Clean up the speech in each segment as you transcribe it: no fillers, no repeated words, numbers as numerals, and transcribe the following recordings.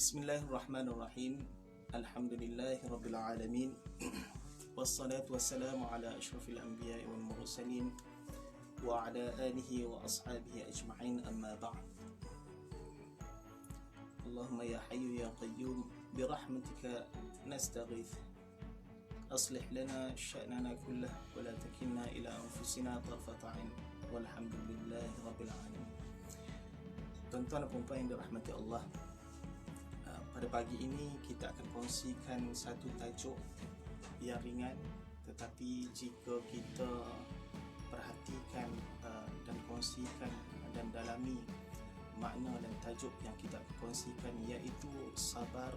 Bismillahirrahmanirrahim. Alhamdulillahirabbil alamin. Wassalatu wassalamu ala asyrafil anbiya'i wal mursalin wa ala alihi wa ashabihi ajma'in, amma ba'd. Allahumma ya hayyu ya qayyum birahmatika nastaghith. Aslih lana sya'nana kullah wa la takilna ila anfusina tarfata 'ain. Walhamdulillahirabbil alamin. Tuan-tuan dan puan-puan yang dirahmati Allah, pada pagi ini kita akan kongsikan satu tajuk yang ringan, tetapi jika kita perhatikan dan kongsikan dan dalami makna dan tajuk yang kita akan kongsikan, iaitu sabar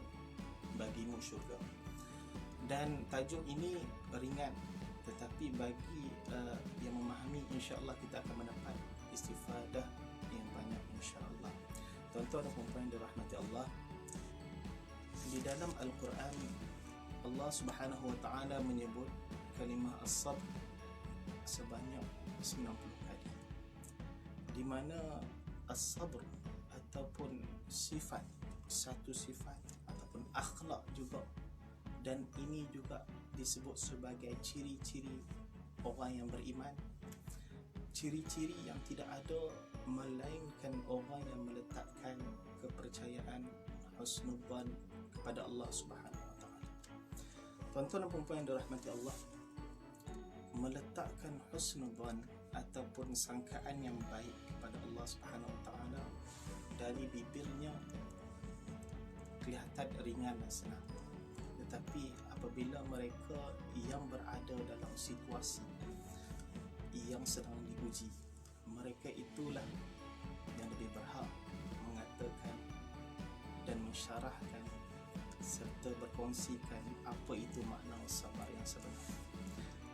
bagimu syurga. Dan tajuk ini ringan, tetapi bagi yang memahami, insya-Allah kita akan mendapat istifadah yang banyak, insya-Allah. Tuan-tuan dan puan-puan yang dirahmati Allah, di dalam Al-Quran Allah Subhanahu wa taala menyebut kalimah as-sabr sebanyak 90 kali, di mana as-sabr ataupun sifat, satu sifat ataupun akhlak juga, dan ini juga disebut sebagai ciri-ciri orang yang beriman, ciri-ciri yang tidak ada melainkan orang yang meletakkan kepercayaan, husnudzan kepada Allah Subhanahu wa taala. Tuan-tuan dan puan-puan yang dirahmati Allah, meletakkan husnudzan ataupun sangkaan yang baik kepada Allah Subhanahu wa taala dari bibirnya kelihatan ringan dan senang, tetapi apabila mereka yang berada dalam situasi yang sedang diuji, mereka itulah yang lebih berhak mengatakan dan mensyarahkan serta berkongsikan apa itu makna sabar yang sebenar.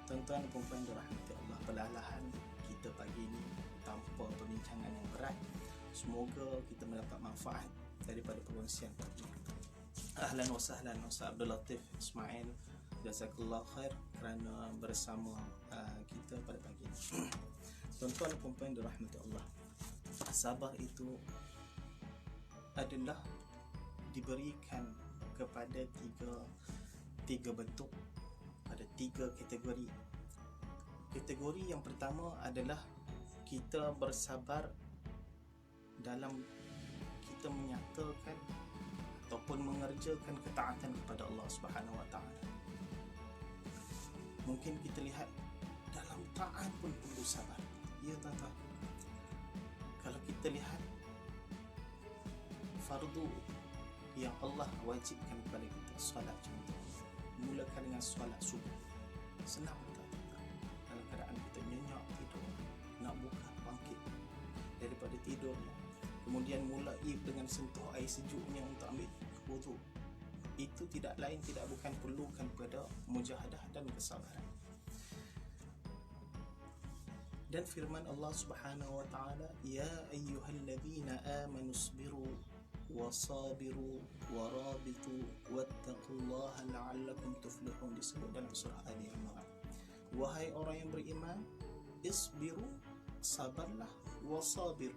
Tuan-tuan dan puan-puan yang dirahmati Allah, perlahan kita pagi ini tanpa perbincangan yang berat, semoga kita mendapat manfaat daripada perkongsian pagi. Ahlan wa sahlan Ustaz Abdul Latif Ismail, jazakallahu khair kerana bersama kita pada pagi ini. Tuan-tuan dan puan-puan yang dirahmati Allah, sabar itu adalah diberikan kepada tiga bentuk, pada tiga kategori. Kategori yang pertama adalah kita bersabar dalam kita menyatakan ataupun mengerjakan ketaatan kepada Allah Subhanahu wa taala. Mungkin kita lihat dalam taat pun perlu sabar. Ya tuan-tuan, kalau kita lihat fardu yang Allah wajibkan kepada kita, solat contoh, mulakan dengan solat subuh, senang tak? Dalam keadaan kita nyenyak tidur, nak buka bangkit daripada tidurnya, kemudian mulai dengan sentuh air sejuknya untuk ambil wuduk, itu tidak lain tidak bukan perlukan pada mujahadah dan kesabaran. Dan firman Allah Subhanahu wa taala, ya ayyuhalladzina amanu isbiru wasabiru warabitu wattaqullaha la'allakum tuflihun, disebut dalam surah Ali Imran. Wahai orang yang beriman, isbiru, sabarlah, wasabiru,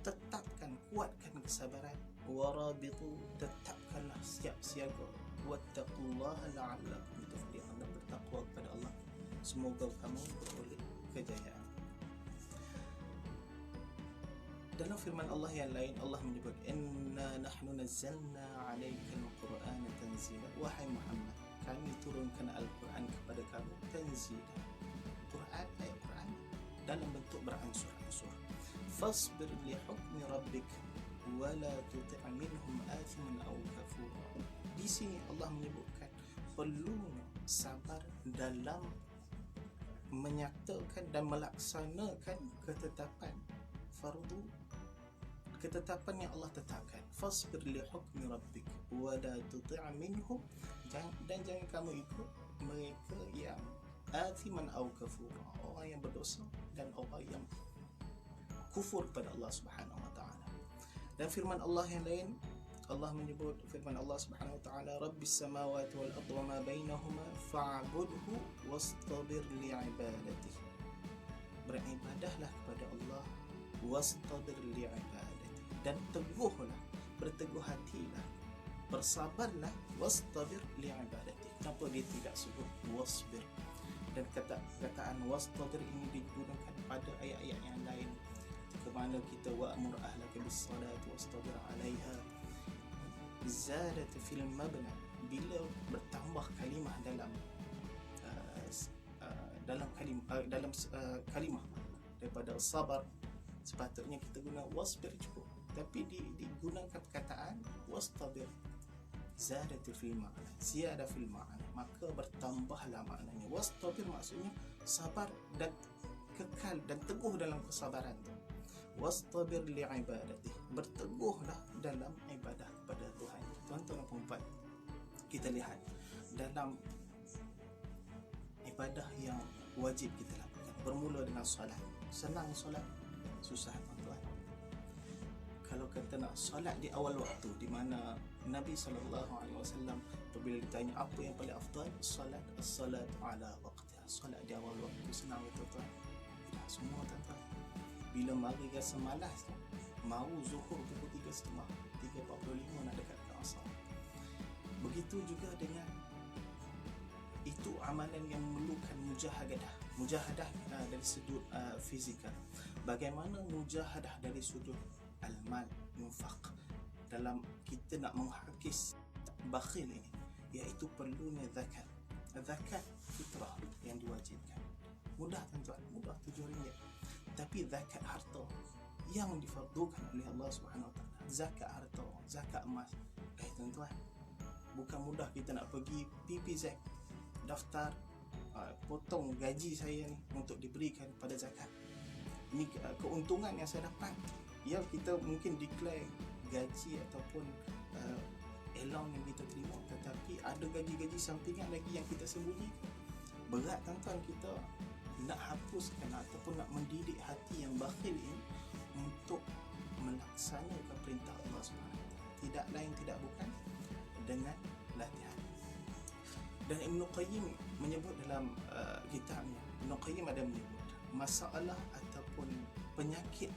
tetapkan, kuatkan kesabaran, warabitu, tetapkanlah siap siaga, wattaqullaha la'allakum tuflihun, dan bertakwa kepada Allah, semoga kamu beroleh kejayaan. Dalam firman Allah yang lain, Allah menyebut, inna nahnu nazzalna 'alaikal qur'ana tanzila, wahai Muhammad, kami turunkan Al-Quran kepada kamu tanzila, Quran, ayat Quran dalam bentuk beransur-ansur. Fasbir li hukmi rabbik wa la tuti' minhum athiman aw kafura. Di sini Allah menyebutkan perlunya sabar dalam menyatakan dan melaksanakan ketetapan fardu, ketetapan yang Allah tetapkan. Fasbir li hukmi rabbik wa la tuti' minhum, dan jangan kamu ikut mereka yang athiman aw kafura, orang yang berdosa dan orang yang kufur pada Allah Subhanahu wa taala. Dan firman Allah yang lain, Allah menyebut firman Allah Subhanahu wa taala, rabbis samawati wal ardi wa ma bainahuma fa'budhu wastabir li ibadatihi, beribadahlah kepada Allah, wastabir li ibadatihi, dan teguhlah berteguh hatilah, bersabarlah, wastabir li'ibadati. Kenapa dia tidak sebut wasbir? Dan kataan wastabir ini digunakan pada ayat-ayat yang lain, ke mana kita wa'mur ahlaka bis-salati wastabir 'alaiha zadat fil mabna. Bila bertambah kalimah dalam kalimah daripada sabar, sepatutnya kita guna wasbir cukup, tapi digunakan perkataan wastabir zadat fil ma'na, ziyada fil ma'na, maka bertambahlah maknanya. Wastabir maksudnya sabar dan kekal dan teguh dalam kesabaran tu. Wastabir li'ibadati, berteguhlah dalam ibadah kepada Tuhan. Tuan-tuan dan puan-puan, kita lihat dalam ibadah yang wajib kita lakukan, bermula dengan solat. Senang solat? Susah, tuan-tuan. Kalau kita nak solat di awal waktu, di mana Nabi SAW apabila ditanya apa yang paling afdal, solat, as-salat ala waqtiha, solat di awal waktu. Senang ya tuan-tuan? Tidak semua, tuan-tuan. Bila mari rasa malas, mau zuhur pukul 3.30, 3.45 nak dekat ke asar. Begitu juga dengan itu amalan yang memerlukan mujahadah dari sudut fizikal. Bagaimana mujahadah dari sudut al-mal, infak, dalam kita nak menghakis bakhil ini, iaitu perlunya zakat fitrah yang diwajibkan. Mudah, tuan-tuan, mudah, RM7. Tapi zakat harta yang difardukan oleh Allah Subhanahu Wa Taala, zakat harta, zakat emas, tuan-tuan, bukan mudah kita nak pergi PPZ, daftar potong gaji saya ni untuk diberikan pada zakat. Ini keuntungan yang saya dapat. Ya, kita mungkin declare gaji ataupun allowance yang kita terima, tetapi ada gaji-gaji sampingan lagi yang kita sembunyikan. Berat, tuan-tuan, kita nak hapuskan ataupun nak mendidik hati yang bakhil ini untuk melaksanakan perintah Allah SWT. Tidak lain tidak bukan dengan latihan. Dan Ibn Qayyim menyebut dalam kitabnya, Ibn Qayyim ada menyebut masalah ataupun penyakit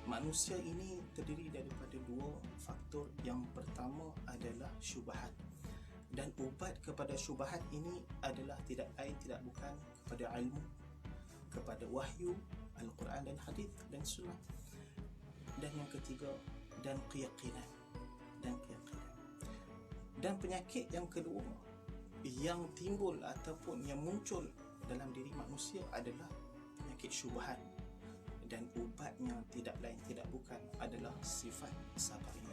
manusia ini terdiri daripada dua faktor. Yang pertama adalah syubhat, dan ubat kepada syubhat ini adalah tidak lain tidak bukan kepada ilmu, kepada wahyu Al-Quran dan hadis dan sunnah. Dan yang ketiga, dan keyakinan. Dan penyakit yang kedua yang timbul ataupun yang muncul dalam diri manusia adalah penyakit syubhat, dan ubatnya tidak lain tidak bukan adalah sifat sabar ini.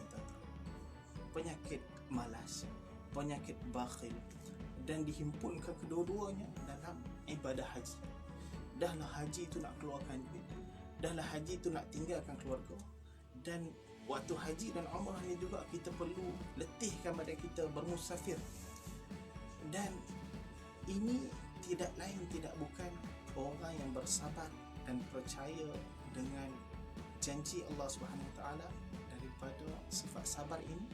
Penyakit malas, penyakit bakhil, dan dihimpunkan kedua-duanya dalam ibadah haji. Dahlah haji itu nak keluarkan duit, dahlah haji itu nak tinggalkan keluarga, dan waktu haji dan umrah ni juga kita perlu letihkan badan kita bermusafir. Dan ini tidak lain tidak bukan orang yang bersabar dan percaya dengan janji Allah Subhanahu Wa Taala daripada sifat sabar ini,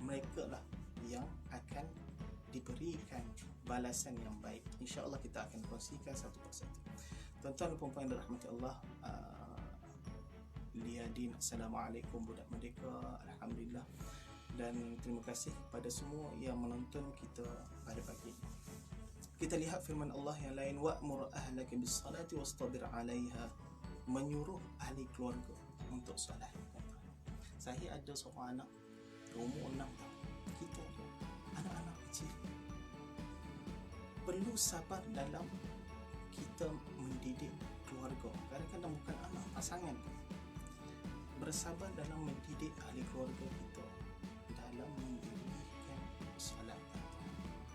mereka lah yang akan diberikan balasan yang baik. InsyaAllah kita akan kongsikan satu persatu. Tuan-tuan dan puan-puan yang dirahmati Allah, Liadin, Assalamualaikum, budak merdeka, Alhamdulillah. Dan terima kasih kepada semua yang menonton kita pada pagi ini. Kita lihat firman Allah yang lain, wa'mur ahlaka bis-salati wastabir 'alaiha, menyuruh ahli keluarga untuk solat. Saya ada seorang anak umur 6 tahun. Kita ada anak-anak kecil. Perlu sabar dalam kita mendidik keluarga. Kadang-kadang bukan anak, pasangan. Bersabar dalam mendidik ahli keluarga kita dalam mendirikan solat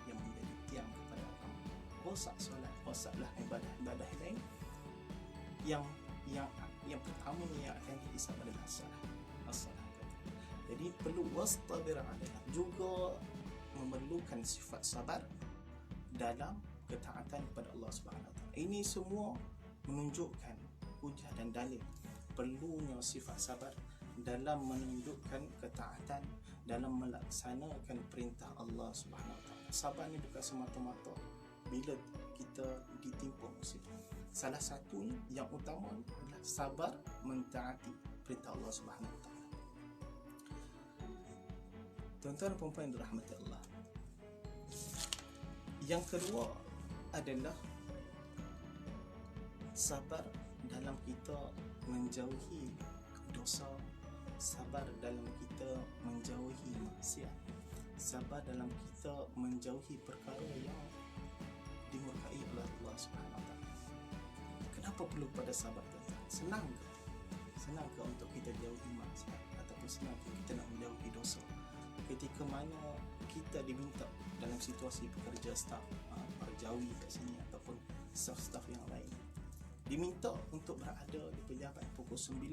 yang menjadi tiang kepada agama. Rosak solat, rosaklah ibadah-ibadah lain. Yang pertama yang akan dihisab adalah solat. Jadi perlu wastabir 'alaiha, juga memerlukan sifat sabar dalam ketaatan kepada Allah Subhanahu Wa Taala. Ini semua menunjukkan hujah dan dalil perlunya sifat sabar dalam menunjukkan ketaatan dalam melaksanakan perintah Allah Subhanahu Wa Taala. Sabar ni bukan semata-mata bila kita ditimpa musibah. Salah satunya yang utama adalah sabar mentaati perintah Allah Subhanahu Wa Taala. Tuan-tuan dan puan-puan yang dirahmati Allah, yang kedua adalah sabar dalam kita menjauhi dosa, sabar dalam kita menjauhi maksiat, sabar dalam kita menjauhi perkara yang dimurkai oleh Allah Subhanahu Wa Taala. Kenapa perlu pada sabar, tuan-tuan? Senang ke? Senang ke untuk kita jauhi maksiat, ataupun senang ke kita nak menjauhi dosa? Ketika mana kita diminta dalam situasi pekerja staf, perjawi kat sini ataupun staf-staf yang lain, diminta untuk berada di pejabat pukul 9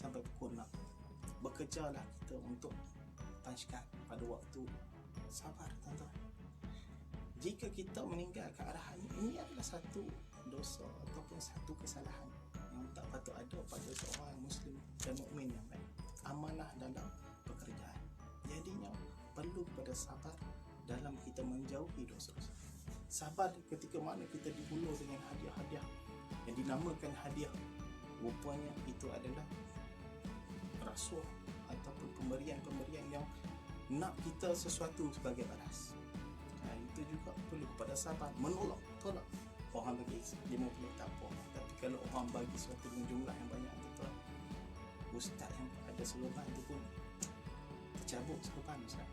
sampai pukul 6. Bekerjalah kita untuk punchkan pada waktu. Sabar, tuan-tuan. Jika kita meninggalkan arahan ini adalah satu dosa ataupun satu kesalahan yang tak patut ada pada seorang Muslim dan mukmin yang baik. Amanah dalam pekerjaan. Jadinya perlu pada sabar dalam kita menjauhi dosa. Sabar ketika mana kita dihulu dengan hadiah-hadiah yang dinamakan hadiah. Rupanya itu adalah rasuah ataupun pemberian-pemberian yang nak kita sesuatu sebagai balas. Itu juga perlu kepada sabar. Menolak, tolak. Orang bagi 50 tak apa, tapi kalau orang bagi sesuatu dengan jumlah yang banyak, tu ustaz yang ada seluruhan tu pun tercabut seluruhan ustaz.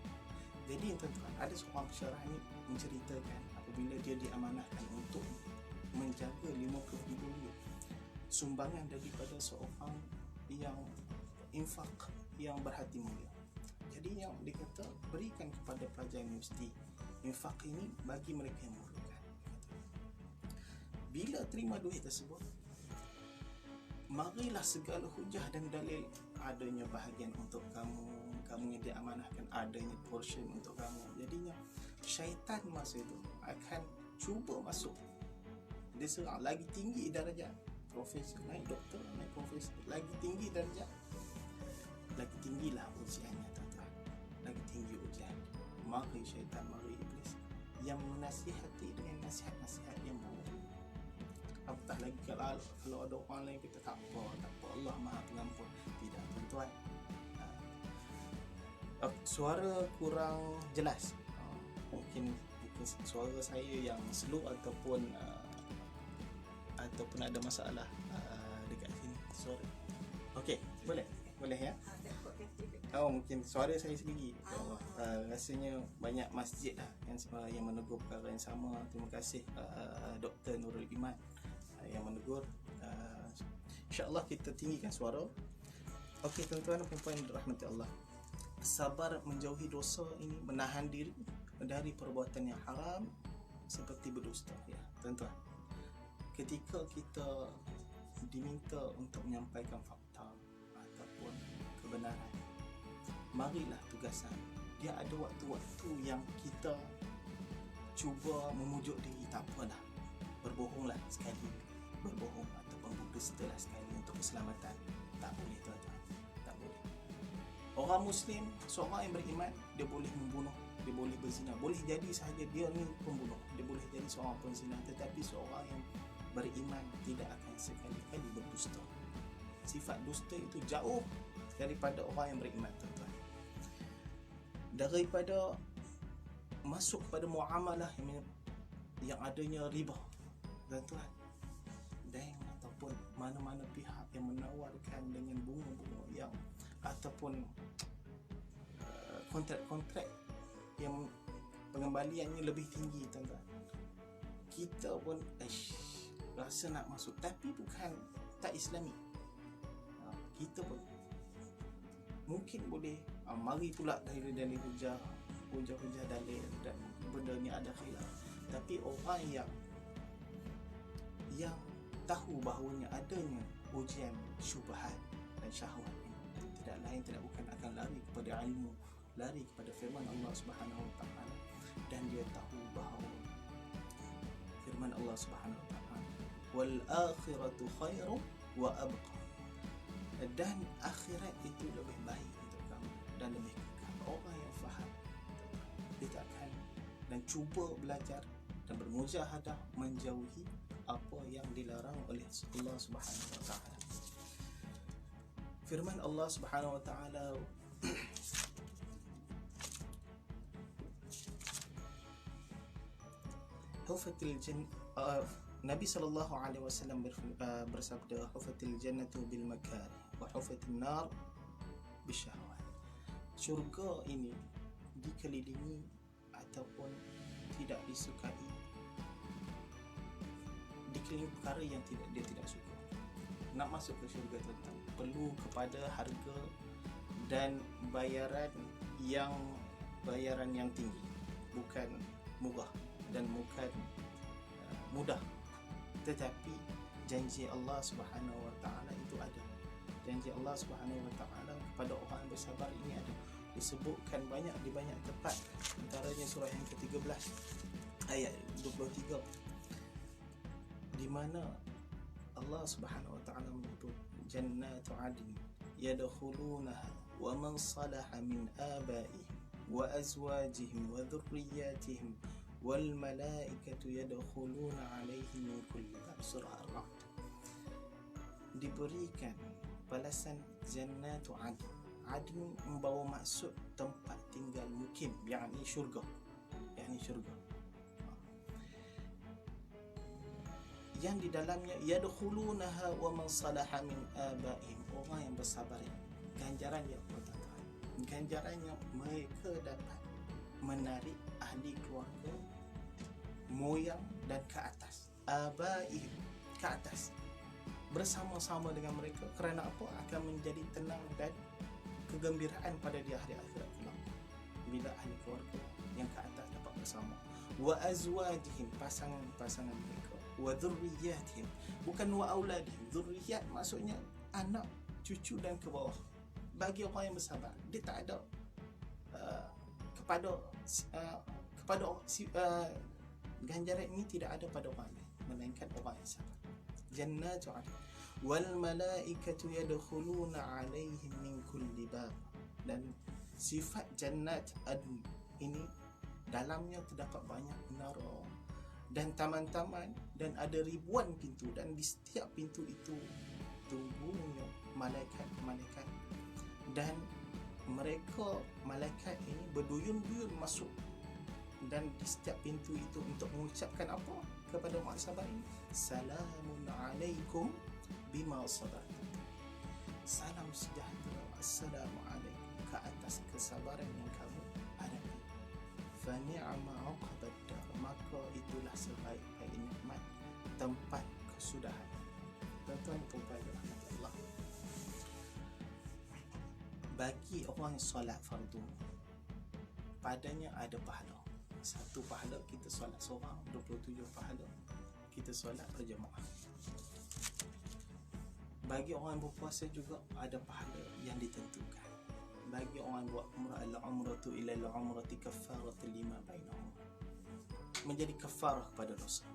Jadi tuan-tuan, ada seorang pensyarah ni menceritakan apabila dia diamanahkan untuk menjaga 50 dulu sumbangan daripada seorang yang infak, yang berhati mulia. Jadi yang dia kata, berikan kepada pelajar universiti. Infak ini bagi mereka yang memerlukan. Bila terima duit tersebut, marilah segala hujah dan dalil, adanya bahagian untuk kamu, kamu yang diamanahkan, adanya portion untuk kamu. Jadinya syaitan masa itu akan cuba masuk. Dia serang lagi tinggi darjat, profesor naik doktor, naik profesor, lagi tinggi darjat, lagi tinggilah ujiannya, tuan-tuan. Lagi tinggi ujian. Mari syaitan, mari iblis yang menasihati dengan nasihat-nasihat yang buruk. Apatah lagi kalau ada orang lain kita tak apa, Allah Maha Pengampun. Tidak, tuan-tuan. Suara kurang jelas. Mungkin suara saya yang slow ataupun ada masalah dekat sini. Sorry. Okey, boleh ya? Mungkin suara saya sendiri. Rasanya banyak masjid lah yang menegur perkara yang sama. Terima kasih Dr. Nurul Iman yang menegur. InsyaAllah kita tinggikan suara. Okey, tuan-tuan dan puan-puan yang dirahmati Allah, sabar menjauhi dosa ini, menahan diri dari perbuatan yang haram seperti berdusta, ya tuan-tuan. Ketika kita diminta untuk menyampaikan fakta ataupun kebenaran, marilah tugasan. Dia ada waktu-waktu yang kita cuba memujuk diri, tak apalah, berbohonglah sekali, berbohong ataupun berdustalah sekali untuk keselamatan. Tak boleh, tuan-tuan, tak boleh. Orang Muslim, seorang yang beriman, dia boleh membunuh, dia boleh berzina, boleh jadi sahaja dia ni pembunuh, dia boleh jadi seorang penzina. Tetapi seorang yang beriman tidak akan sekali-kali berdusta. Sifat dusta itu jauh daripada orang yang beriman, tuan-tuan. Daripada masuk pada muamalah yang adanya riba, tuan-tuan, bank ataupun mana-mana pihak yang menawarkan dengan bunga-bunga yang ataupun kontrak-kontrak yang pengembaliannya lebih tinggi, tuan-tuan. Kita pun rasa nak masuk, tapi bukan tak Islami. Kita pun mungkin boleh mari pula dari hujah dalil dan benda ni ada khilaf. Tapi orang yang tahu bahawanya adanya ujian syubhat dan syahwat ini, tidak lain tidak bukan akan lari kepada ilmu, lari kepada firman Allah Subhanahu Wa Taala. Dan dia tahu bahawa firman Allah Subhanahu Wa Taala, wal akhiratu khairu wa abqa, dan akhirat itu lebih baik untuk kamu dan lebih kekal. Orang yang faham, dia takkan dan cuba belajar dan bermujahadah menjauhi apa yang dilarang oleh Allah Subhanahu Wa Taala. Firman Allah Subhanahu Wa Taala hufatil Nabi sallallahu alaihi wasallam bersabda, hufatil jannatu bil makarih wa hufatin nar bisyahwat. Syurga ini dikelilingi ataupun tidak disukai, dikelilingi perkara yang dia tidak suka. Nak masuk ke syurga tuan-tuan perlu kepada harga dan bayaran yang tinggi, bukan murah dan bukan mudah, tetapi janji Allah Subhanahu wa taala itu ada. Janji Allah Subhanahu wa taala kepada orang yang bersabar ini ada. Disebutkan di banyak tempat, antaranya surah yang ke-13 ayat 23, di mana Allah Subhanahu wa taala menyebut jannatu adn yadkhulunaha wa man salaha min abaihim wa azwajihim wa dhurriyyatihim wal malaikatu yadkhuluna alaihim min kulli bab. Surah Ar-Ra'd. Diberikan balasan jannatu adn. Adn membawa maksud tempat tinggal mukim, yakni syurga, yang di dalamnya yadkhulunaha wa man salaha min abaihim, orang yang bersabar. Ganjaran dia apa tuan-tuan? Ganjarannya mereka dapat menarik ahli keluarga moyang dan ke atas, abaihim, ke atas, bersama-sama dengan mereka. Kerana apa? Akan menjadi tenang dan kegembiraan pada di hari akhirat kelak bila ahli keluarga yang ke atas dapat bersama. Wa azwajihim, pasangan mereka. Wa dhurriyyatihim, bukan wa auladihim. Dhurriyyat maksudnya anak, cucu dan ke bawah. Bagi orang yang bersabar, dia tak ada ganjaran ini tidak ada pada orang lain melainkan orang yang sabar. Jannatu adn wal malaikatu yadkhuluna alaihim min kulli bab. Dan sifat jannat adn ini dalamnya terdapat banyak menara dan taman-taman, dan ada ribuan pintu, dan di setiap pintu itu tunggunya malaikat-malaikat, dan mereka malaikat ini berduyun-duyun masuk dan di setiap pintu itu untuk mengucapkan apa kepada orang sabar ini? Salamun alaikum bima sabartum. Salam sejahtera, assalamualaikum, ke atas kesabaran yang kamu hadapi. Fa ni'ma uqbad dar, maka itulah sebaik-baik nikmat tempat kesudahan. Tuan-tuan dan puan rahmatullah, bagi orang yang solat fardu, padanya ada pahala. Satu pahala kita solat seorang, 27 pahala kita solat berjemaah. Bagi orang yang berpuasa juga ada pahala yang ditentukan. Bagi orang yang buat umrah, al-umratu ila al-umrati kaffaratu lima bainahum, menjadi kafarah kepada dosa.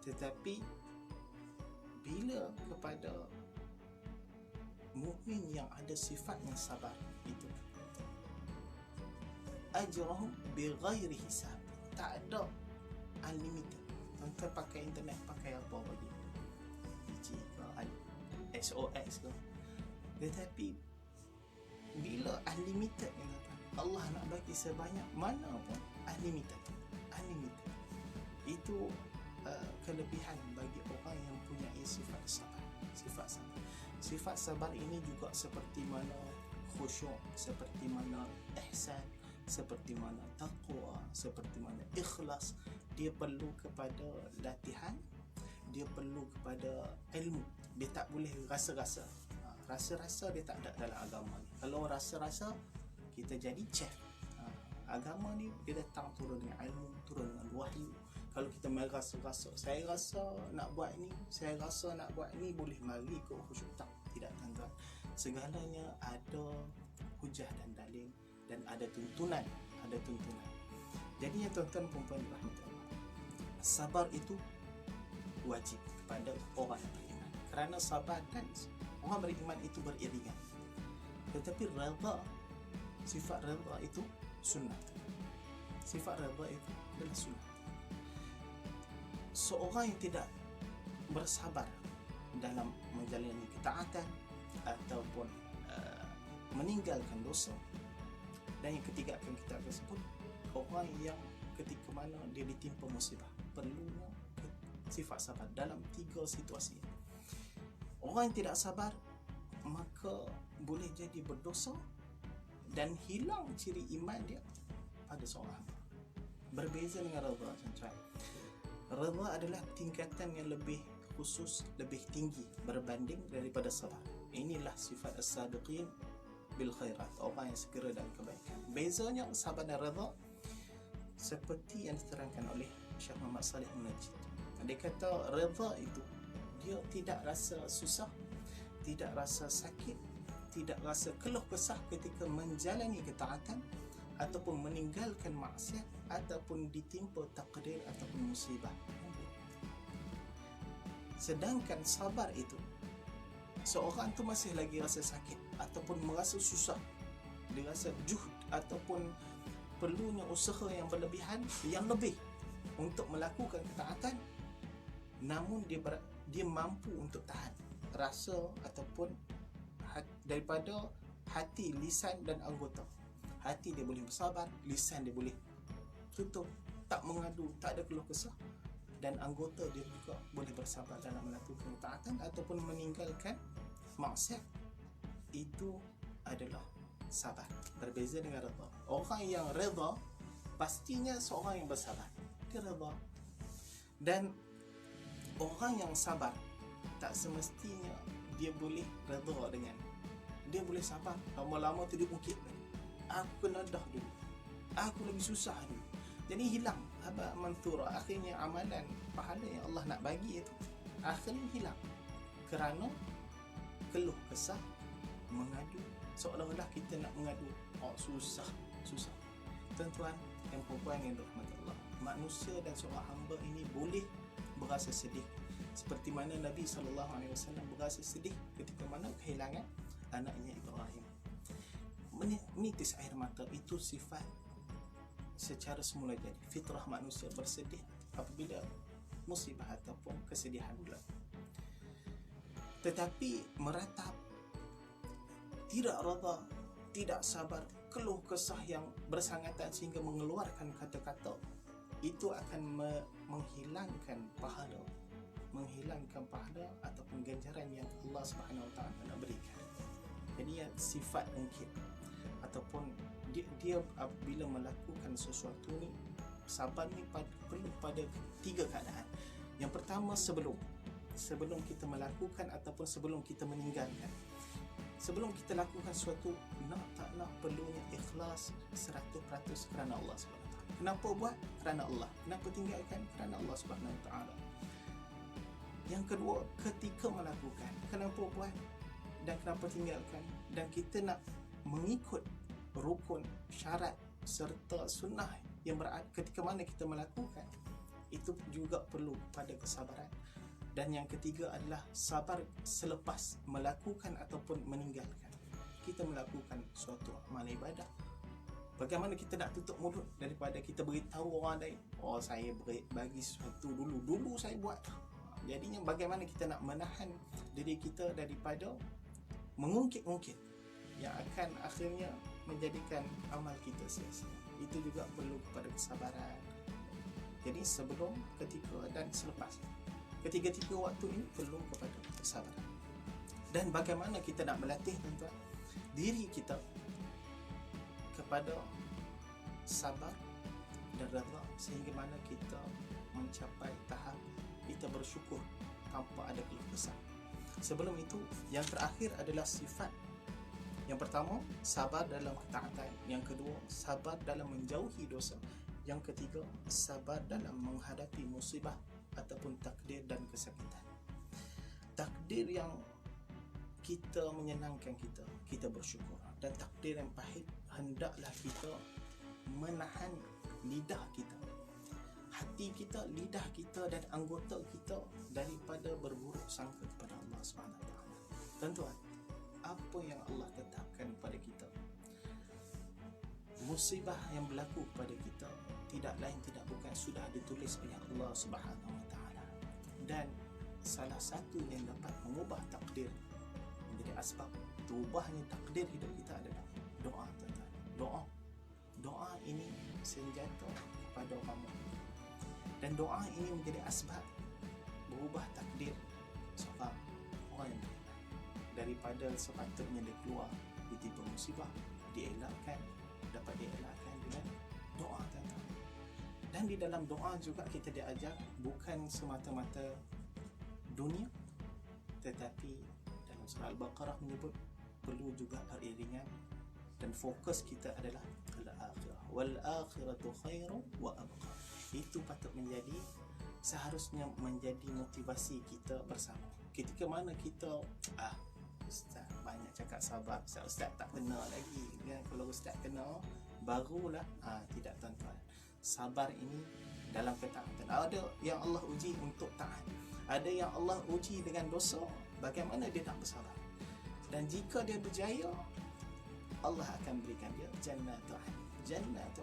Tetapi bila kepada mukmin yang ada sifat yang sabar, itu ajrahum bighairi hisab, tak ada unlimited. Tuan-tuan pakai internet, pakai apa bagi biji ke SOX ke, tetapi bila unlimited ni, Allah nak bagi sebanyak mana pun unlimited. Itu kelebihan bagi orang yang punya sifat sabar. Sifat sabar ini juga seperti mana khusyuk, seperti mana ihsan, seperti mana taqwa, seperti mana ikhlas. Dia perlu kepada latihan, dia perlu kepada ilmu. Dia tak boleh rasa-rasa. Rasa-rasa dia tak ada dalam agama ni. Kalau rasa-rasa, kita jadi chef. Agama ni dia datang turun dengan ilmu, turun dengan wahyu. Kalau kita merasa-rasa, saya rasa nak buat ni, saya rasa nak buat ni, boleh mari ke khusyuk? Tak, tidak tuan-tuan. Segalanya ada hujah dan dalil, dan ada tuntunan. Jadi ya tuan-tuan perempuan rahmatullah, sabar itu wajib kepada orang yang beriman. Kerana sabar dan orang beriman itu beriringan. Tetapi redha, sifat redha itu sunnah. Sifat redha itu adalah sunnah. Seorang yang tidak bersabar dalam menjalani ketaatan ataupun meninggalkan dosa. Dan yang ketiga akan kita sebut orang yang ketika mana dia ditimpa musibah, perlunya sifat sabar dalam 3 situasi. Orang yang tidak sabar maka boleh jadi berdosa dan hilang ciri iman dia pada seorang hamba. Berbeza dengan redha, tuan-tuan. Redha adalah tingkatan yang lebih khusus, lebih tinggi berbanding daripada sabar. Inilah sifat as-sabiqin bil khairat, orang yang segera dalam kebaikan. Bezanya sabar dan redha seperti yang diterangkan oleh Syekh Muhammad Salih Al-Najid. Dia kata redha itu dia tidak rasa susah, tidak rasa sakit, tidak rasa keluh kesah ketika menjalani ketaatan ataupun meninggalkan maksiat ataupun ditimpa takdir ataupun musibah. Sedangkan sabar itu, seorang tu masih lagi rasa sakit ataupun merasa susah, dia rasa juhd ataupun perlunya usaha yang berlebihan, yang lebih untuk melakukan ketaatan, namun dia mampu untuk tahan rasa ataupun daripada hati, lisan dan anggota. Hati dia boleh bersabar, lisan dia boleh tutup, tak mengadu, tak ada keluh kesah, dan anggota dia juga boleh bersabar dalam melakukan ketaatan ataupun meninggalkan maksiat. Itu adalah sabar. Berbeza dengan redha. Orang yang redha pastinya seorang yang bersabar, dia redha. Dan orang yang sabar tak semestinya dia boleh redha dengan, dia boleh sabar. Lama-lama tu dia ungkit, aku kena dah dulu, aku lagi susah dulu, jadi hilang haba manthura. Akhirnya amalan pahala yang Allah nak bagi itu akhirnya hilang kerana keluh kesah, mengadu, seolah-olah kita nak mengadu. Susah. Tuan-tuan dan puan-puan yang dirahmati Allah, manusia dan seorang hamba ini boleh berasa sedih seperti mana Nabi SAW berasa sedih ketika mana kehilangan anaknya Ibrahim. Menitis air mata itu sifat secara semula jadi, fitrah manusia bersedih apabila musibah ataupun kesedihan pula. Tetapi meratap, tidak redha, tidak sabar, keluh kesah yang bersangatan sehingga mengeluarkan kata-kata, itu akan menghilangkan pahala ataupun ganjaran yang Allah Subhanahu Wa Taala nak berikan. Jadi sifat mungkin ataupun dia apabila melakukan sesuatu ni, sabar ni perlu pada 3 keadaan. Yang pertama, sebelum kita melakukan ataupun sebelum kita meninggalkan. Sebelum kita lakukan sesuatu, nak tak nak perlunya ikhlas 100% kerana Allah Subhanahu Wa Taala. Kenapa buat? Kerana Allah. Kenapa tinggalkan? Kerana Allah Subhanahu Wa Taala. Yang kedua, ketika melakukan, kenapa buat dan kenapa tinggalkan, dan kita nak mengikut rukun, syarat serta sunnah yang berada ketika mana kita melakukan, itu juga perlu pada kesabaran. Dan yang ketiga adalah sabar selepas melakukan ataupun meninggalkan. Kita melakukan suatu amal ibadah, bagaimana kita nak tutup mulut daripada kita beritahu orang lain, saya bagi sesuatu dulu saya buat. Jadinya bagaimana kita nak menahan diri kita daripada mengungkit-ungkit yang akan akhirnya menjadikan amal kita sia-sia. Itu juga perlu kepada kesabaran. Jadi sebelum, ketika dan selepas, ketiga-tiga waktu ini perlu kepada kesabaran. Dan bagaimana kita nak melatih, tuan-tuan, diri kita kepada sabar dan redha sehingga mana kita mencapai tahap kita bersyukur tanpa ada keluh kesah. Sebelum itu, yang terakhir adalah sifat. Yang pertama, sabar dalam ketaatan. Yang kedua, sabar dalam menjauhi dosa. Yang ketiga, sabar dalam menghadapi musibah ataupun takdir dan kesakitan. Takdir yang kita menyenangkan kita bersyukur. Dan takdir yang pahit, hendaklah kita menahan lidah kita, hati kita, lidah kita dan anggota kita daripada berburuk sangka kepada Allah SWT. Tuan-tuan, apa yang Allah tetapkan pada kita, musibah yang berlaku pada kita, tidak lain tidak bukan sudah ditulis oleh Allah SWT. Dan salah satu yang dapat mengubah takdir, menjadi asbab terubahnya takdir hidup kita adalah doa, tuan-tuan. Doa ini senjata kepada orang mukmin. Dan Dan doa ini menjadi asbab berubah takdir seorang orang yang beriman. Daripada sepatutnya dia keluar ditimpa musibah, dielakkan, dapat dielakkan dengan doa, tuan-tuan. Dan di dalam doa juga kita diajar bukan semata-mata dunia, tetapi dalam surah Al-Baqarah menyebut perlu juga beriringan dan fokus kita adalah al-akhirah. Wal akhiratu khairu wa abqa. Itu patut menjadi, seharusnya menjadi motivasi kita bersama. Ketika mana kita ustaz banyak cakap sabar, ustaz tak kena lagi kan? Kalau ustaz kena barulah tidak, tuan-tuan. Sabar ini dalam ketaatan. Ada yang Allah uji untuk taat, ada yang Allah uji dengan dosa. Bagaimana dia tak bersabar? Dan jika dia berjaya, Allah akan berikan dia jannatu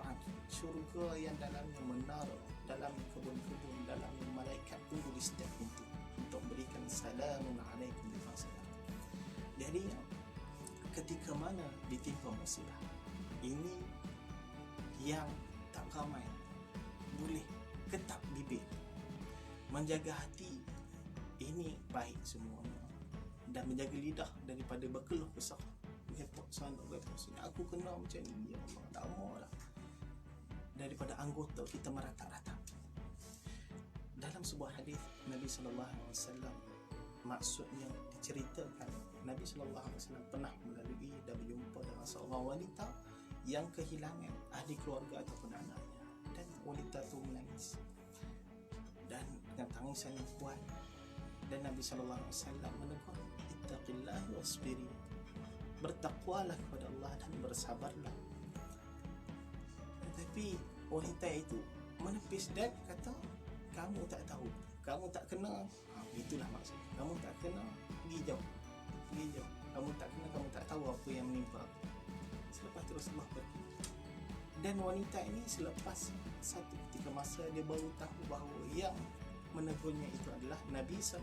adn, syurga yang dalamnya menara, dalam kebun-kebun, dalam malaikat tunggu di setiap pintu untuk berikan salamun alaikum bima sabartum. Jadi ketika mana ditimpa musibah ini, yang tak ramai boleh ketap bibir, menjaga hati ini baik semuanya, dan menjaga lidah daripada berkeluh kesah. Repot sana, repot sini, aku kena macam ni, ya Allah, tak maulah. Daripada anggota kita merata-rata. Dalam sebuah hadis Nabi SAW, maksudnya diceritakan Nabi SAW pernah melalui dan berjumpa dengan seorang wanita yang kehilangan ahli keluarga ataupun anaknya, dan wanita itu menangis dan dengan tangisan yang kuat, dan Nabi SAW menegur, ittaqillahi wasbiri, bertakwalah kepada Allah dan bersabarlah. Tetapi wanita itu menepis dan kata, kamu tak tahu, kamu tak kena. Itulah maksudnya, kamu tak kena, pergi jauh, kamu tak kena, kamu tak tahu apa yang menimpa. Selepas itu Rasulullah pergi, dan wanita ini selepas satu ketika masa dia baru tahu bahawa yang menegurnya itu adalah Nabi SAW.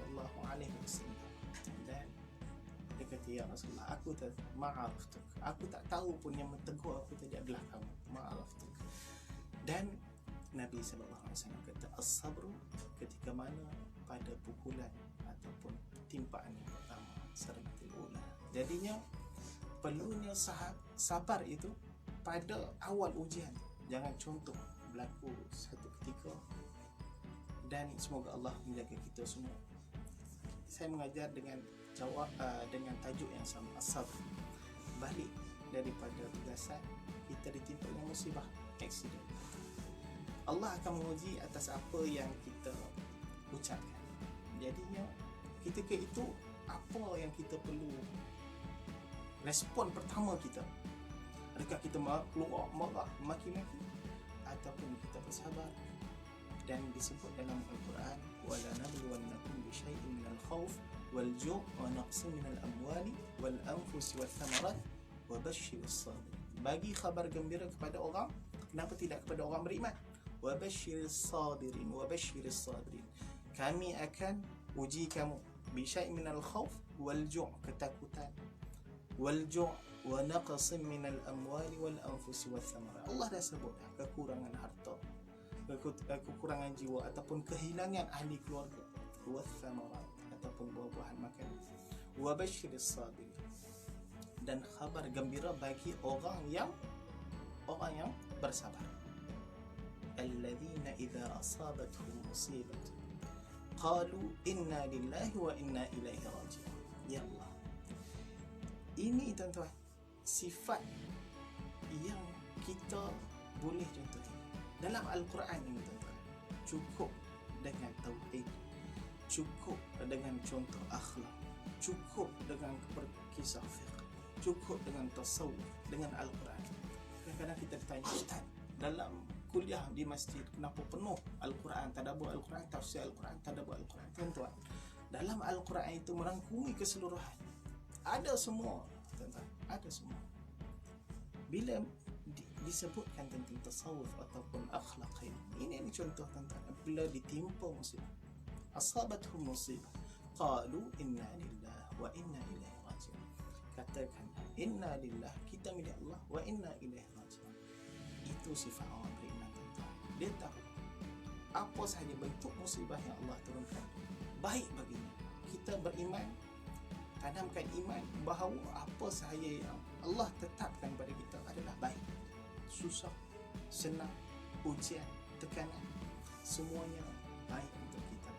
Dan dia kata, ya Rasulullah, aku tak ma'araftuk, aku tak tahu pun yang mentegur aku tadi adalah kamu, ma'araftuk. Dan Nabi SAW kata, as-sabru, ketika mana pada pukulan ataupun timpaan yang pertama, sarbatul ula. Jadinya perlunya sabar itu pada awal ujian. Jangan contoh berlaku satu ketika, dan semoga Allah menjaga kita semua. Saya mengajar dengan dengan tajuk yang sama, as-sabr. Balik daripada tugasan, kita ditimpa dengan musibah, aksiden. Allah akan menguji atas apa yang kita ucapkan. Jadinya ketika itu, apa yang kita perlu respon pertama kita? Adakah kita keluar marah, maki-maki, ataupun kita bersabar? Dan disebut dalam Al-Quran, wala nabluwannakum bisyai'in minal khawf wal ju' wa naqsin minal amwali wal anfusi wath thamarat wa basyyiris sabirin. Bagi khabar gembira kepada orang, kenapa tidak kepada orang beriman? Wa basyyiris sabirin, wa basyyiris sabirin. Kami akan uji kamu bisyai'in minal khawf wal ju', ketakutan, wal ju' wa naqsin minal amwali wal anfusi wath thamarat. Allah dah sebut kekurangan harta, kekurangan jiwa, ataupun kehilangan ahli keluarga, wath thamarat, ataupun buah-buahan makanan. Wa basyiris sabirin, dan khabar gembira bagi orang yang bersabar. Alladzina idza asabatuhum musibatun qalu inna lillahi wa inna ilaihi raji'un. Ya Allah, ini tuan-tuan sifat yang kita boleh contoh dalam Al-Quran ini, tuan-tuan. Cukup dengan tauhid, cukup dengan contoh akhlak, cukup dengan kisah fiqh, cukup dengan tasawuf, dengan Al-Quran. Kadang-kadang kita bertanya, ustaz, dalam kuliah di masjid kenapa penuh Al-Quran, tadabbur Al-Quran, tafsir Al-Quran, tadabbur Al-Quran? Tuan-tuan, dalam Al-Quran itu merangkumi keseluruhan. Ada semua, tuan-tuan, ada semua. Bila disebutkan tentang tasawuf ataupun akhlak, ini contoh, tuan-tuan. Bila ditimpa musibah, asabatuhum musibah, qalu inna lillahi wa inna ilaihi raji'un. Katakan, inna lillahi, kita milik Allah, wa inna ilaihi raji'un. Itu sifat orang beriman, tuan-tuan. Dia tahu apa sahaja bentuk musibah yang Allah turunkan baik baginya. Kita beriman, tanamkan iman bahawa apa sahaja yang Allah tetapkan pada kita adalah baik. Susah, senang, ujian, tekanan, semuanya baik untuk kita.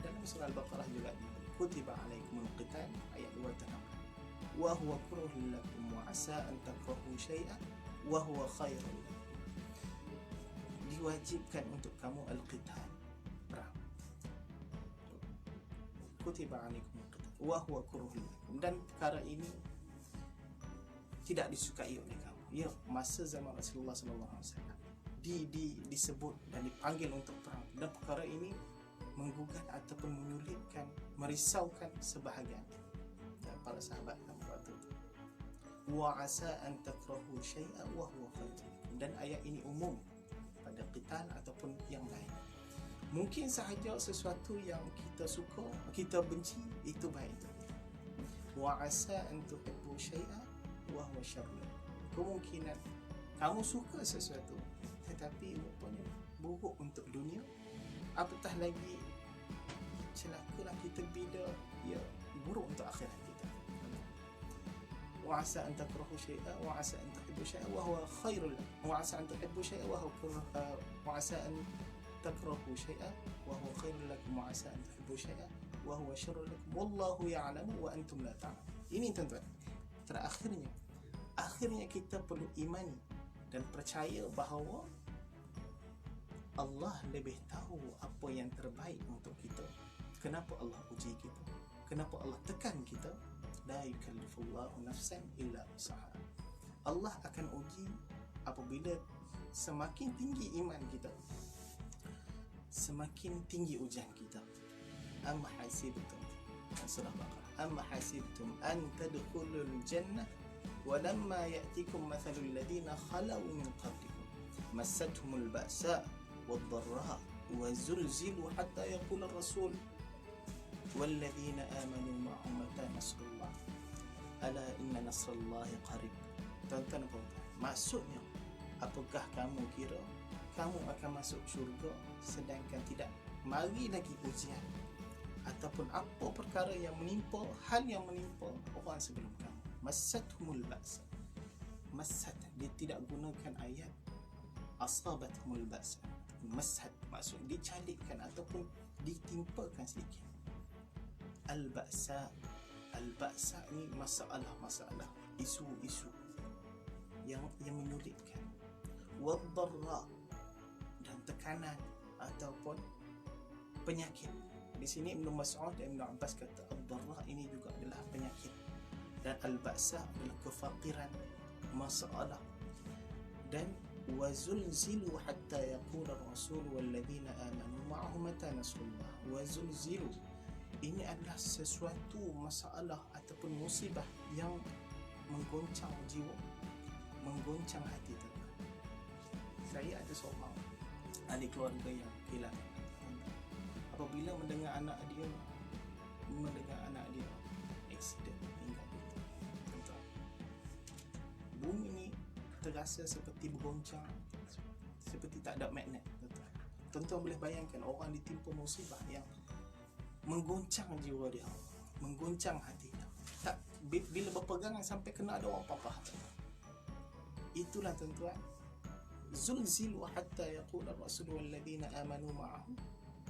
Dalam surah Al-Baqarah juga kutiba alaikumul qital ayat 2 terangkan wa huwa kurhun lakum wa asa an takrahu syai'an wa huwa khairun lakum. Diwajibkan untuk kamu al-qital, perang. Kutiba alaikumul qital wa huwa kurhun lakum, dan perkara ini tidak disukai oleh kamu. Ya, masa zaman Rasulullah sallallahu alaihi wasallam disebut dan dipanggil untuk perang, dan perkara ini menggugat ataupun menyulitkan, merisaukan sebahagian para sahabat waktu itu. Wa asa an takrahu syai'an wa huwa khairun, dan ayat ini umum pada qital ataupun yang lain. Mungkin sahaja sesuatu yang kita suka, kita benci, itu baik itu. Wa asa an tuhibbu syai'an wa huwa syarrun, kemungkinan kamu suka sesuatu tetapi rupanya buruk untuk dunia, apatah lagi celakalah kita bila ia buruk untuk akhirat kita. Wa asa an takrahu syai'an wa asa an tuhibbu syai'an wa huwa khairul lakum wa asa an tuhibbu syai'an wa asa an takrahu syai'an wa huwa khairul lakum wa asa an tuhibbu syai'an wa huwa syarrul lakum wallahu ya'lamu wa antum la ta'lamun. Ini tuan-tuan, akhirnya kita perlu imani dan percaya bahawa Allah lebih tahu apa yang terbaik untuk kita. Kenapa Allah uji kita? Kenapa Allah tekan kita? La yukallifullahu nafsan illa usaha. Allah akan uji apabila semakin tinggi iman kita, semakin tinggi ujian kita. Amma hasibtum, surah Baqarah, amma hasibtum an tadkhulul jannah walamma ya'tikum mathalul ladina khalau min qablikum massatuhumul ba'sa wad-dharra wa zulzilu hatta yaqula ar-rasul walladzina amanu ma'ahu mata nasrullah ala inna nasrallahi qarib. Tuan-tuan, maksudnya apakah kamu kira kamu akan masuk syurga sedangkan tidak mari lagi ujian ataupun apa perkara yang menimpa, hal yang menimpa orang sebelum kamu? Massathumul ba'sa, massat, dia tidak gunakan ayat asabathumul ba'sa. Massat maksud dicalikkan ataupun ditimpakan sedikit. Al-ba'sa ni masalah, isu-isu yang menyulitkan. Wad-dharra, dan tekanan ataupun penyakit. Di sini Ibn Mas'ud dan Ibn Abbas kata ad-dharra ini juga adalah penyakit, dan al-ba'sa adalah kefakiran, masalah. Dan wazulzilu hatta yaqula ar-rasul walladzina amanu ma'ahu mata nasrullah. Wazulzilu ini adalah sesuatu masalah ataupun musibah yang menggoncang jiwa, menggoncang hati kita. Saya ada seorang ahli keluarga yang kehilangan. Apabila mendengar anak dia aksiden, meninggal dunia, bumi ni terasa seperti bergoncang, seperti tak ada magnet. Tuan-tuan boleh bayangkan orang ditimpa musibah yang menggoncang jiwa dia, menggoncang hati dia. Tak, bila berpegangan sampai kena ada orang papah. Itulah tuan-tuan, zulzilu hatta yaqula ar-rasul walladzina amanu ma'ahu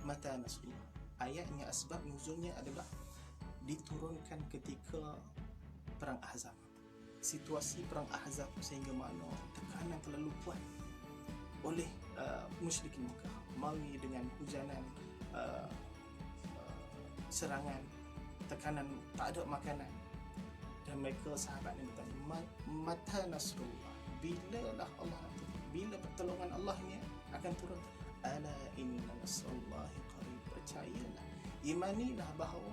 mata nasrullah. Ayatnya, asbab nuzulnya adalah diturunkan ketika perang Ahzab, situasi perang Ahzab, sehingga mana tekanan terlalu kuat oleh musyrikin Mekah, mari dengan hujanan, serangan, tekanan, tak ada makanan, dan mereka sahabat ni bertanya, mata nasrullah, bilalah Allah turun, bila pertolongan Allah ni akan turun? Ala inna nasrullahi qarib, percayalah, imanilah bahawa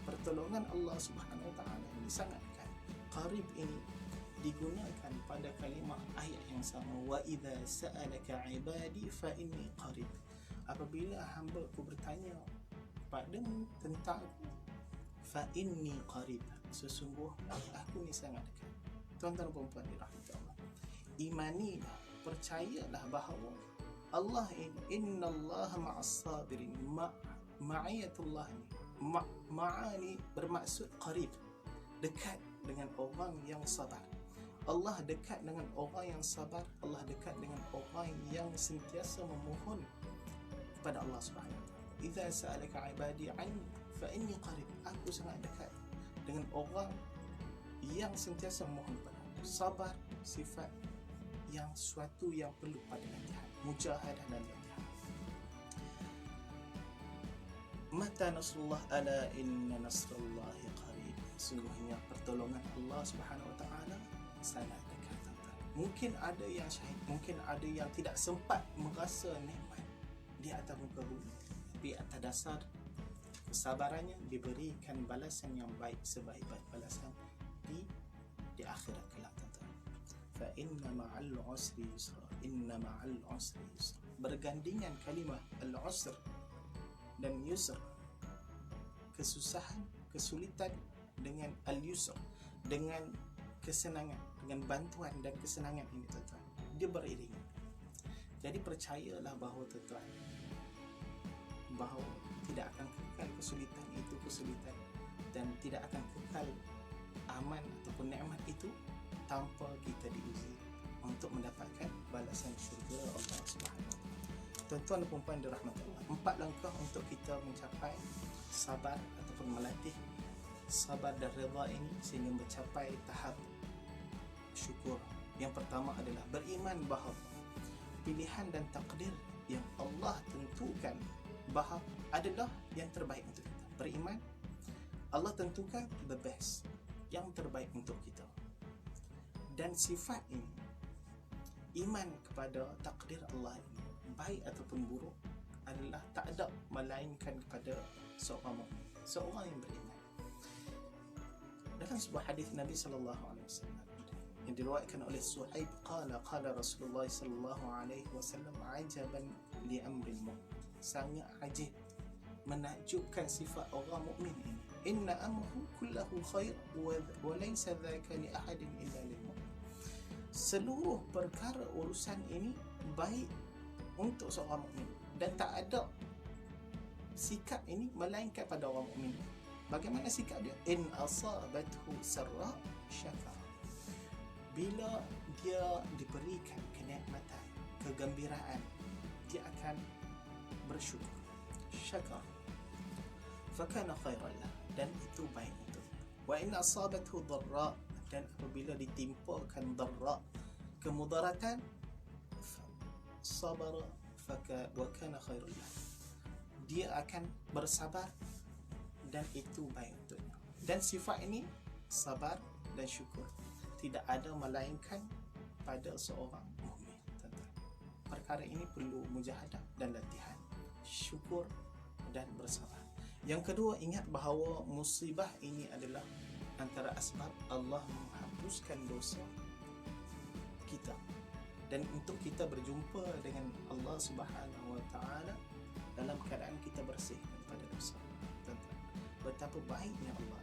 pertolongan Allah Subhanahu wa taala ini sangat dekat. Qarib ini digunakan pada kalimah ayat yang sama, wa idza sa'alaka 'ibadi fa inni qarib. Apabila hamba-Ku bertanya padamu tentang Aku, fa inni qarib, sesungguhnya Aku ni sangat dekat. Tuan-tuan dan puan-puan dirahmati Allah, imanilah, percayalah bahawa Allah ini, innallaha ma'as sabirin. Ma'iyatullah ni, ma'ani bermaksud qarib, dekat dengan orang yang sabar. Allah dekat dengan orang yang sabar. Allah dekat dengan orang yang sentiasa memohon kepada Allah Subhanahu wa taala. Idza sa'alaka 'ibadi 'anni fa inni qarib. Aku sangat dekat dengan orang yang sentiasa memohon kepada aku. Sabar sifat yang suatu yang perlu pada latihan, mujahadah dan latihan. Mata nasrullah, ala inna nasrullahi qarib. Sungguhnya pertolongan Allah Subhanahu wa taala sangat dekat. Mungkin ada yang syahid, mungkin ada yang tidak sempat merasa nikmat di atas muka bumi, tapi atas dasar kesabarannya diberikan balasan yang baik, sebaik-baik balasan di akhirat kelak. Fa inna ma'al usri yusra, inna ma'al usri yusra. Bergandingan kalimah al-usr dan yusr, kesusahan, kesulitan, dengan al-yusr, dengan kesenangan, dengan bantuan dan kesenangan ini, tuan-tuan, dia beriringan. Jadi percayalah bahawa, tuan-tuan, bahawa tidak akan kekal kesulitan itu, kesulitan, dan tidak akan kekal aman ataupun nikmat itu tanpa kita diuji untuk mendapatkan balasan syurga Allah Subhanahu wa taala. Tuan-tuan dan puan-puan dirahmati Allah, 4 langkah untuk kita mencapai sabar ataupun melatih sabar dan redha ini sehingga mencapai tahap syukur. Yang pertama adalah beriman bahawa pilihan dan takdir yang Allah tentukan bahawa adalah yang terbaik untuk kita. Beriman Allah tentukan the best, yang terbaik untuk kita. Dan sifat ini, iman kepada takdir Allah ini, baik ataupun buruk, adalah tak ada melainkan kepada seorang mukmin, seorang yang beriman. Dalam sebuah hadis Nabi sallallahu alaihi wasallam yang diriwayatkan oleh Suhaib, qala Rasulullah sallallahu alaihi wasallam, ajaban li amril mu'min. Sangat ajib, menakjubkan sifat orang mukmin ini. Inna amruhu kullahu khair wa laysa dhaka li ahadin illa lil mu'min. Seluruh perkara urusan ini baik untuk seorang mukmin dan tak ada sikap ini melainkan pada orang mukmin. Bagaimana sikap dia? In asabathu sarra syakar. Bila dia diberikan kenikmatan, kegembiraan, dia akan bersyukur. Syakar. Fakana khairan lah, dan itu baik untuknya. Wa in asabathu dharra, dan apabila ditimpakan dharra, kemudaratan, sabara wa kana khairan lah, dia akan bersabar dan itu baik untuknya. Dan sifat ini, sabar dan syukur, tidak ada melainkan pada seorang mukmin. Perkara ini perlu mujahadah dan latihan, syukur dan bersabar. Yang kedua, ingat bahawa musibah ini adalah antara asbab Allah menghapuskan dosa kita, dan untuk kita berjumpa dengan Allah Subhanahu wa taala dalam keadaan kita bersih daripada dosa. Betapa baiknya Allah,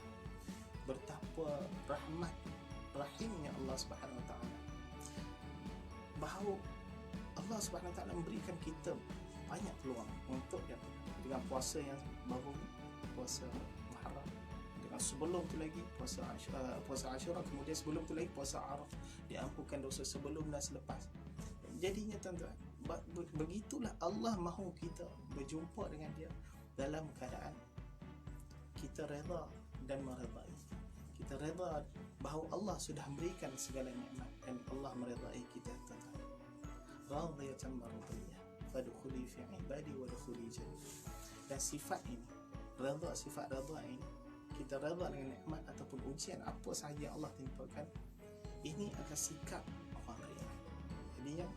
betapa rahimnya Allah Subhanahu wa taala, bahawa Allah Subhanahu wa taala memberikan kita banyak peluang untuk dengan puasa yang baru, puasa Muharram, dengan sebelum tu lagi puasa Ashura, kemudian sebelum tu lagi puasa Arafah, diampunkan dosa sebelum dan selepas. Jadinya, tuan-tuan, begitulah Allah mahu kita berjumpa dengan dia dalam keadaan kita reda dan meredai. Kita reda bahawa Allah sudah memberikan segala nikmat dan Allah meredai kita, tuan-tuan. Radiyatan mardiyah, fadkhuli fi ibadi wa dkhuli jannah. Dan sifat ini, reda, sifat reda ini, kita reda dengan nikmat ataupun ujian apa sahaja yang Allah timpakan, ini adalah sikap orang beriman. Jadi yang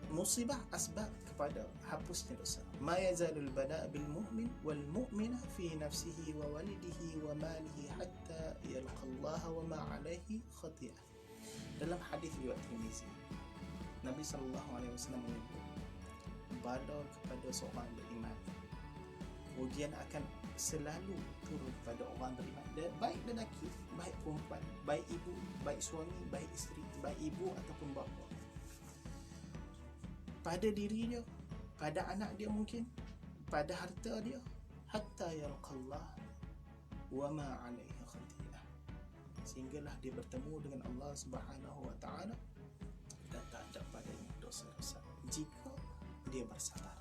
musibah asbab kepada hapusnya dosa. Ma yazalul bala bil mu'min wal mu'mina fi nafsihi wa walidihi wa malihi hatta yalqa Allah wa ma alaihi khati'ah. Dalam hadis riwayat Tirmizi, Nabi sallallahu alaihi wasallam menyebut pada kepada seorang beriman, ujian akan selalu turun pada orang beriman, baik lelaki, baik perempuan, baik ibu, baik suami, baik isteri, baik ibu ataupun bapa. pada diri dia, pada anak dia mungkin, pada harta dia, hatta yalqallah wa ma alaihi khati'ah, sehinggalah dia bertemu dengan Allah Subhanahu wa taala dan tak ada padanya dosa-dosa jika dia bersabar.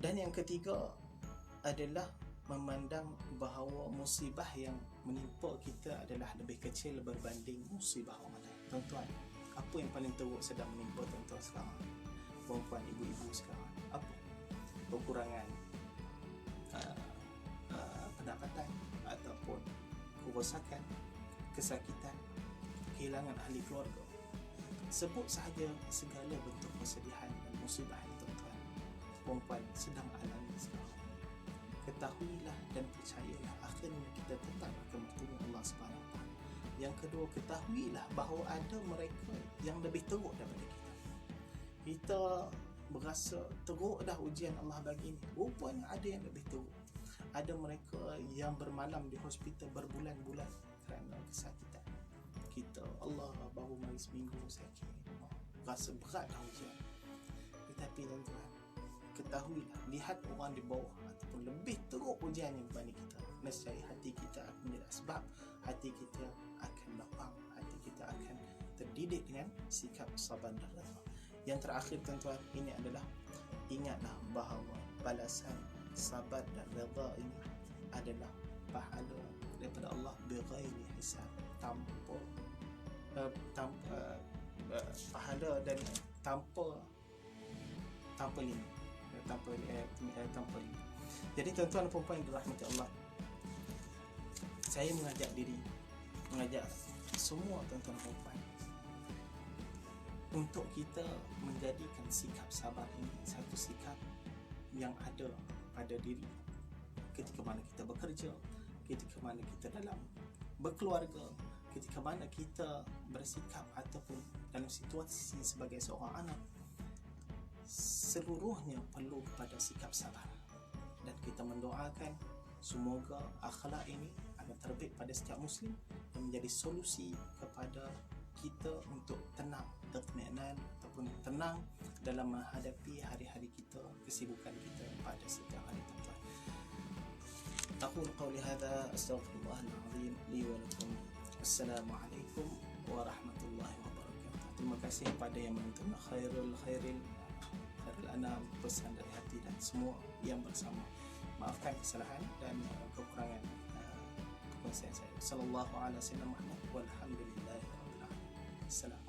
Dan yang ketiga adalah memandang bahawa musibah yang menimpa kita adalah lebih kecil berbanding musibah orang lain. Tuan-tuan, apa yang paling teruk sedang menimpa tuan-tuan sekarang? Perempuan, ibu-ibu sekarang, apa? Kekurangan pendapatan ataupun kerosakan, kesakitan, kehilangan ahli keluarga. Sebut sahaja segala bentuk kesedihan dan musibah yang tuan-tuan, perempuan sedang alami sekarang. Ketahuilah dan percayalah, akhirnya kita tetap akan bertemu Allah Subhanahu Wa Taala. Yang kedua, ketahuilah bahawa ada mereka yang lebih teruk daripada kita. Kita berasa teruk dah ujian Allah bagi ni, rupanya ada yang lebih teruk. Ada mereka yang bermalam di hospital berbulan-bulan kerana kesakitan. Kita, Allah baru mari seminggu sakit, rasa berat dah ujian. Tetapi tuan-tuan, ketahuilah, lihat orang di bawah ataupun lebih teruk ujiannya berbanding kita, nescaya hati kita akan menjelas, sebab hati kita akan lapang, hati kita akan terdidik dengan sikap sabar dan redha. Yang terakhir tuan-tuan, ini adalah ingatlah bahawa balasan sabar dan redha ini adalah pahala daripada Allah bighairi hisab, tanpa pahala dan tanpa limit, tanpa limit. Jadi tuan-tuan dan puan-puan yang dirahmati Allah, saya mengajak semua tuan-tuan dan puan untuk kita menjadikan sikap sabar ini satu sikap yang ada pada diri ketika mana kita bekerja, ketika mana kita dalam berkeluarga, ketika mana kita bersikap ataupun dalam situasi sebagai seorang anak. Seluruhnya perlu kepada sikap sabar, dan kita mendoakan semoga akhlak ini akan terbit pada setiap Muslim dan menjadi solusi kepada kita untuk tenang, tertminan ataupun tenang dalam menghadapi hari-hari kita, kesibukan kita pada setiap hari tuan-tuan. Aqulu qawli hadza, astaghfirullahal azim li wa lakum. Assalamualaikum warahmatullahi wabarakatuh. Terima kasih kepada yang menonton. Khairul anam, pesan dari hati dan semua yang bersama. Maafkan kesalahan dan kekurangan perkongsian saya. Sallallahu alaihi wasallam walhamdulillahirabbil alamin. Assalam.